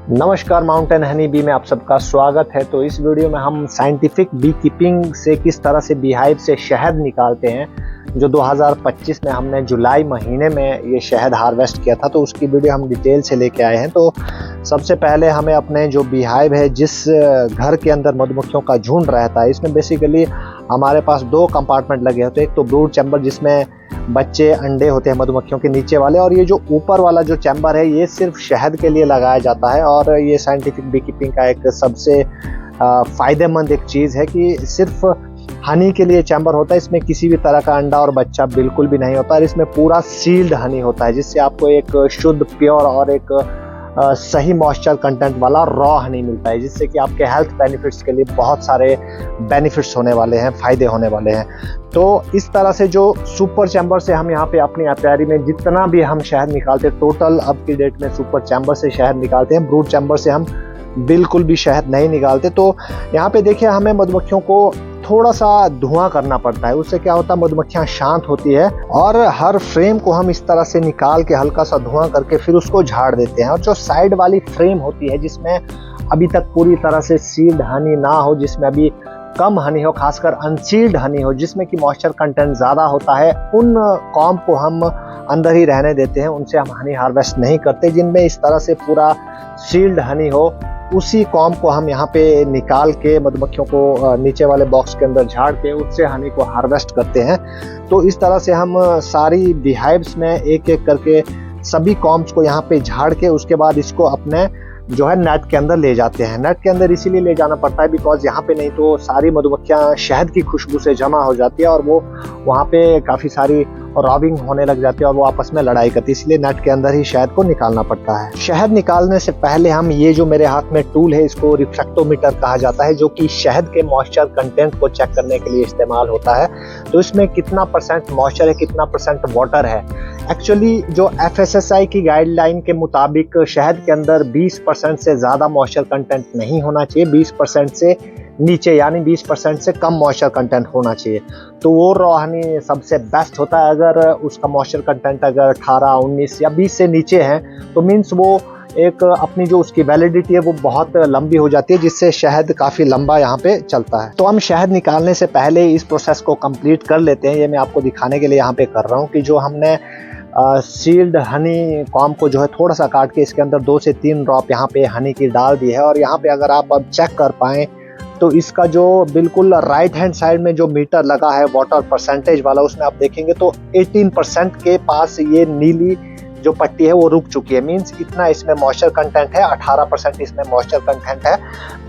नमस्कार, mountain honey bee में आप सबका स्वागत है। तो इस वीडियो में हम साइंटिफिक बी कीपिंग से किस तरह से बीहाइव से शहद निकालते हैं, जो 2025 में हमने जुलाई महीने में ये शहद हार्वेस्ट किया था, तो उसकी वीडियो हम डिटेल से लेके आए हैं। तो सबसे पहले हमें अपने जो बीहाइव है, जिस घर के अंदर मधुमक्खियों का झुंड रहता है, इसमें बेसिकली हमारे पास दो कंपार्टमेंट लगे होते हैं। एक तो ब्रूड चैम्बर जिसमें बच्चे अंडे होते हैं मधुमक्खियों के नीचे वाले, और ये जो ऊपर वाला जो चैम्बर है ये सिर्फ शहद के लिए लगाया जाता है। और ये साइंटिफिक बी कीपिंग का एक सबसे फ़ायदेमंद एक चीज़ है कि सिर्फ हनी के लिए चैम्बर होता है। इसमें किसी भी तरह का अंडा और बच्चा बिल्कुल भी नहीं होता, और इसमें पूरा सील्ड हनी होता है, जिससे आपको एक शुद्ध, प्योर और एक सही मॉइस्चर कंटेंट वाला रॉ हनी मिलता है, जिससे कि आपके हेल्थ बेनिफिट्स के लिए बहुत सारे बेनिफिट्स होने वाले हैं, फ़ायदे होने वाले हैं। तो इस तरह से जो सुपर चैम्बर से हम यहाँ पे अपनी एपियरी में जितना भी हम शहद निकालते हैं, टोटल अब की डेट में सुपर चैम्बर से शहद निकालते हैं। ब्रूड चैम्बर से हम बिल्कुल भी शहद नहीं निकालते। तो यहाँ पे देखिए, हमें मधुमक्खियों को थोड़ा सा धुआं करना पड़ता है। उससे क्या होता है, मधुमक्खियाँ शांत होती है, और हर फ्रेम को हम इस तरह से निकाल के हल्का सा धुआं करके फिर उसको झाड़ देते हैं। और जो साइड वाली फ्रेम होती है, जिसमें अभी तक पूरी तरह से सील्ड हनी ना हो, जिसमें अभी कम हनी हो, खासकर अनसील्ड हनी हो, जिसमें कि मॉइस्चर कंटेंट ज़्यादा होता है, उन कॉम्ब को हम अंदर ही रहने देते हैं। उनसे हम हनी हार्वेस्ट नहीं करते। जिनमें इस तरह से पूरा सील्ड हनी हो, उसी कॉम्ब को हम यहाँ पे निकाल के मधुमक्खियों को नीचे वाले बॉक्स के अंदर झाड़ के उससे हनी को हार्वेस्ट करते हैं। तो इस तरह से हम सारी बीहाइव्स में एक एक करके सभी कॉम्ब्स को यहाँ पे झाड़ के उसके बाद इसको अपने जो है नेट के अंदर ले जाते हैं। नेट के अंदर इसीलिए ले जाना पड़ता है बिकॉज यहाँ पे नहीं तो सारी मधुमक्खियाँ शहद की खुशबू से जमा हो जाती है, और वो वहाँ पे काफ़ी सारी रॉबिंग होने लग जाती है और वो आपस में लड़ाई करती है। इसलिए नेट के अंदर ही शहद को निकालना पड़ता है। शहद निकालने से पहले हम ये जो मेरे हाथ में टूल है, इसको रिफ्रैक्टोमीटर कहा जाता है, जो कि शहद के मॉइस्चर कंटेंट को चेक करने के लिए इस्तेमाल होता है। तो इसमें कितना परसेंट मॉइस्चर है, कितना परसेंट वाटर है। एक्चुअली जो FSSAI की गाइडलाइन के मुताबिक शहद के अंदर 20% से ज़्यादा मॉइस्चर कंटेंट नहीं होना चाहिए, 20% से नीचे यानी 20% से कम मॉइस्चर कंटेंट होना चाहिए। तो वो रॉ हनी सबसे बेस्ट होता है। अगर उसका मॉइस्चर कंटेंट अगर 18, 19 या 20 से नीचे है, तो मीन्स वो एक अपनी जो उसकी वैलिडिटी है वो बहुत लंबी हो जाती है, जिससे शहद काफ़ी लंबा यहाँ पे चलता है। तो हम शहद निकालने से पहले इस प्रोसेस को कंप्लीट कर लेते हैं। ये मैं आपको दिखाने के लिए यहाँ पे कर रहा हूँ कि जो हमने सील्ड हनी कॉम्ब को जो है थोड़ा सा काट के इसके अंदर 2 से 3 ड्रॉप यहाँ पे हनी की डाल दी है। और यहाँ पे अगर आप अब चेक कर पाएँ तो इसका जो बिल्कुल राइट हैंड साइड में जो मीटर लगा है वाटर परसेंटेज वाला, उसमें आप देखेंगे तो 18% के पास ये नीली जो पट्टी है वो रुक चुकी है। मीन्स इतना इसमें मॉइस्चर कंटेंट है, 18% इसमें मॉइस्चर कंटेंट है।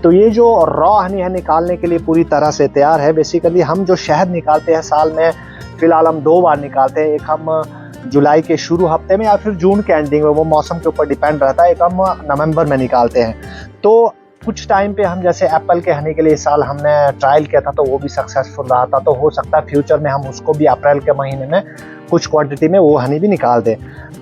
तो ये जो रॉ हनी है निकालने के लिए पूरी तरह से तैयार है। बेसिकली हम जो शहद निकालते हैं साल में फिलहाल हम 2 बार निकालते हैं। एक हम जुलाई के शुरू हफ्ते में या फिर जून के एंडिंग में, वो मौसम के ऊपर डिपेंड रहता है। एक हम नवंबर में निकालते हैं। तो कुछ टाइम पे हम जैसे एप्पल के हनी के लिए इस साल हमने ट्रायल किया था, तो वो भी सक्सेसफुल रहा था। तो हो सकता है फ्यूचर में हम उसको भी अप्रैल के महीने में कुछ क्वांटिटी में वो हनी भी निकाल दें।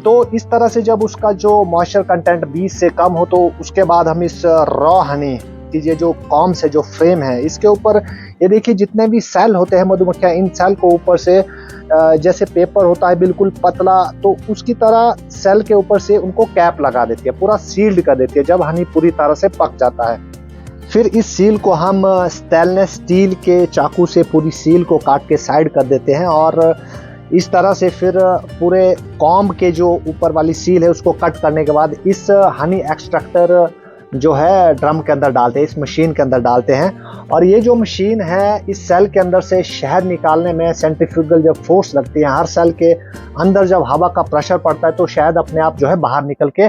तो इस तरह से जब उसका जो मॉइस्चर कंटेंट 20 से कम हो, तो उसके बाद हम इस रॉ हनी की ये जो कॉम्ब से जो फ्रेम है, इसके ऊपर ये देखिए जितने भी सेल होते हैं मधुमक्खियाँ, इन सेल को ऊपर से जैसे पेपर होता है बिल्कुल पतला, तो उसकी तरह सेल के ऊपर से उनको कैप लगा देती है, पूरा सील्ड कर देती है जब हनी पूरी तरह से पक जाता है। फिर इस सील को हम स्टेनलेस स्टील के चाकू से पूरी सील को काट के साइड कर देते हैं, और इस तरह से फिर पूरे कॉम्ब के जो ऊपर वाली सील है उसको कट करने के बाद इस हनी एक्सट्रैक्टर जो है ड्रम के अंदर डालते हैं, इस मशीन के अंदर डालते हैं। और ये जो मशीन है, इस सेल के अंदर से शहद निकालने में सेंट्रीफ्यूगल जब फोर्स लगती है, हर सेल के अंदर जब हवा का प्रेशर पड़ता है, तो शहद अपने आप जो है बाहर निकल के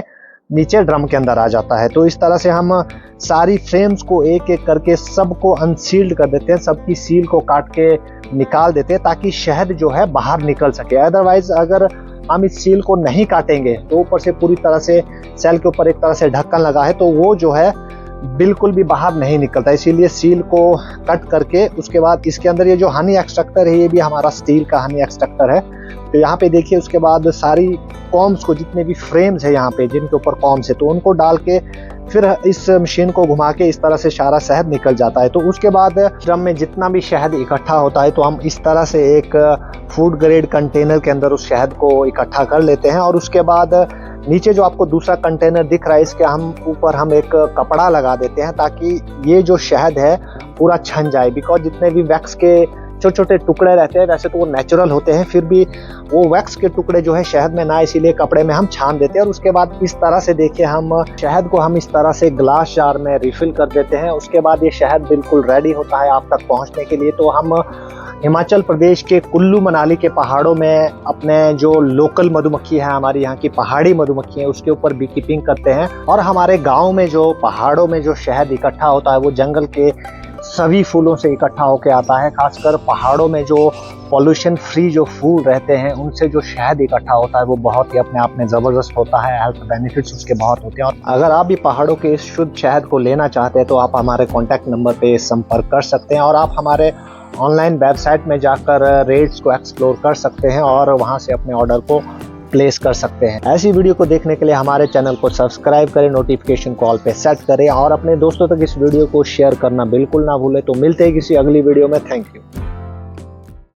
नीचे ड्रम के अंदर आ जाता है। तो इस तरह से हम सारी फ्रेम्स को एक एक करके सबको अनसील्ड कर देते हैं, सबकी सील को काट के निकाल देते हैं, ताकि शहद जो है बाहर निकल सके। अदरवाइज अगर हम इस सील को नहीं काटेंगे तो ऊपर से पूरी तरह से सेल के ऊपर एक तरह से ढक्कन लगा है, तो वो जो है बिल्कुल भी बाहर नहीं निकलता। इसीलिए सील को कट करके उसके बाद इसके अंदर ये जो हनी एक्सट्रैक्टर है, ये भी हमारा स्टील का हनी एक्सट्रैक्टर है। तो यहाँ पे देखिए उसके बाद सारी कॉम्ब्स को, जितने भी फ्रेम्स है यहाँ पे जिनके ऊपर कॉम्ब्स है, तो उनको डाल के फिर इस मशीन को घुमा के इस तरह से सारा शहद निकल जाता है। तो उसके बाद ड्रम में जितना भी शहद इकट्ठा होता है, तो हम इस तरह से एक फूड ग्रेड कंटेनर के अंदर उस शहद को इकट्ठा कर लेते हैं, और उसके बाद नीचे जो आपको दूसरा कंटेनर दिख रहा है, इसके हम ऊपर हम एक कपड़ा लगा देते हैं ताकि ये जो शहद है पूरा छन जाए। बिकॉज जितने भी वैक्स के छोटे छोटे टुकड़े रहते हैं, वैसे तो वो नेचुरल होते हैं, फिर भी वो वैक्स के टुकड़े जो है शहद में ना, इसीलिए कपड़े में हम छान देते हैं। और उसके बाद इस तरह से देखिए, हम शहद को हम इस तरह से ग्लास जार में रिफिल कर देते हैं। उसके बाद ये शहद बिल्कुल रेडी होता है आप तक पहुंचने के लिए। तो हम हिमाचल प्रदेश के कुल्लू मनाली के पहाड़ों में अपने जो लोकल मधुमक्खी है, हमारी यहाँ की पहाड़ी मधुमक्खी है, उसके ऊपर बी कीपिंग करते हैं। और हमारे गाँव में जो पहाड़ों में जो शहद इकट्ठा होता है वो जंगल के सभी फूलों से इकट्ठा होकर आता है। खासकर पहाड़ों में जो पॉल्यूशन फ्री जो फूल रहते हैं उनसे जो शहद इकट्ठा होता है वो बहुत ही अपने आप में ज़बरदस्त होता है। हेल्थ बेनिफिट्स उसके बहुत होते हैं। और अगर आप भी पहाड़ों के इस शुद्ध शहद को लेना चाहते हैं तो आप हमारे कॉन्टैक्ट नंबर पे संपर्क कर सकते हैं, और आप हमारे ऑनलाइन वेबसाइट में जाकर रेट्स को एक्सप्लोर कर सकते हैं और वहाँ से अपने ऑर्डर को प्लेस कर सकते हैं। ऐसी वीडियो को देखने के लिए हमारे चैनल को सब्सक्राइब करें, नोटिफिकेशन कॉल पे सेट करें और अपने दोस्तों तक इस वीडियो को शेयर करना बिल्कुल ना भूलें। तो मिलते हैं किसी अगली वीडियो में। Thank you.